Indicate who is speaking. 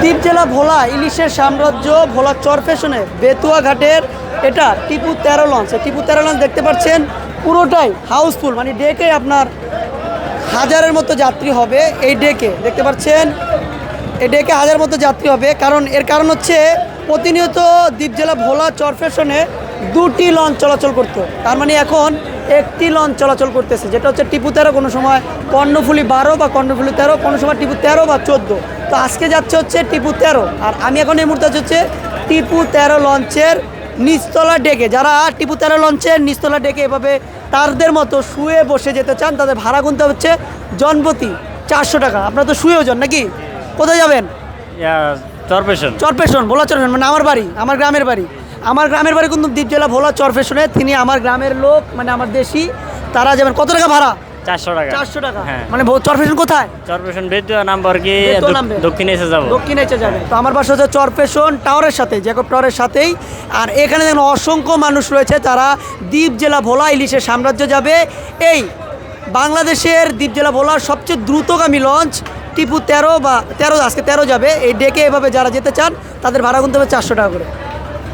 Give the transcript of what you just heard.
Speaker 1: দ্বীপ জেলা ভোলা ইলিশের সাম্রাজ্য ভোলা চরফেশনে বেতুয়া ঘাটের এটা টিপু 13 লঞ্চ। টিপু 13 লঞ্চ দেখতে পাচ্ছেন পুরোটাই হাউসফুল, মানে ডেকে আপনার হাজারের মতো যাত্রী হবে। এই ডেকে দেখতে পাচ্ছেন এই ডেকে হাজার মতো যাত্রী হবে, এর কারণ হচ্ছে প্রতিনিয়ত দ্বীপ জেলা ভোলা চরফেশনে দুটি লঞ্চ চলাচল করতো, তার মানে এখন একটি লঞ্চ চলাচল করতেছে, যেটা হচ্ছে টিপু 13, কোনো সময় কর্ণফুলী 12 বা কর্ণফুলী 13, কোনো সময় টিপু 13 বা 14। তো আজকে যাচ্ছে হচ্ছে টিপু 13, আর আমি এখন এই মুহূর্তে হচ্ছে টিপু 13 লঞ্চের নিচতলা ডেকে। যারা টিপু 13 লঞ্চের নিচতলা ডেকে এভাবে তারদের মতো শুয়ে বসে যেতে চান, তাদের ভাড়া গুনতে হচ্ছে জনপ্রতি 400 টাকা। আপনারা তো শুয়েও যান নাকি? কোথায় যাবেন? চরফেশন, ভোলা চরফেশন, মানে আমার বাড়ি, আমার গ্রামের বাড়ি। আমার গ্রামের বাড়ি কিন্তু দ্বীপ জেলা ভোলা চরফেশনে। তিনি আমার গ্রামের লোক, মানে আমার দেশি। তারা যাবেন। কত টাকা ভাড়া?
Speaker 2: 400 টাকা।
Speaker 1: 400 টাকা।
Speaker 2: হ্যাঁ।
Speaker 1: মানে চরফেশন কোথায়?
Speaker 2: চরপেশন বেতুয়া নাম্বার কি দক্ষিণে এসে যাবো।
Speaker 1: দক্ষিণে এসে যাবে। তো আমার বাসা হচ্ছে চরফেশন টাওয়ারের সাথে, জ্যাকব টাওয়ারের সাথেই। আর এখানে দেখুন অসংখ্য মানুষ রয়েছে, তারা দ্বীপ জেলা ভোলা ইলিশের সাম্রাজ্য যাবে। এই বাংলাদেশের দ্বীপ জেলা ভোলার সবচেয়ে দ্রুতগামী লঞ্চ টিপু 13 বা 13, আজকে 13 যাবে। এই ডেকে এভাবে যারা যেতে চান তাদের ভাড়া গুনতে হবে 400 টাকা করে।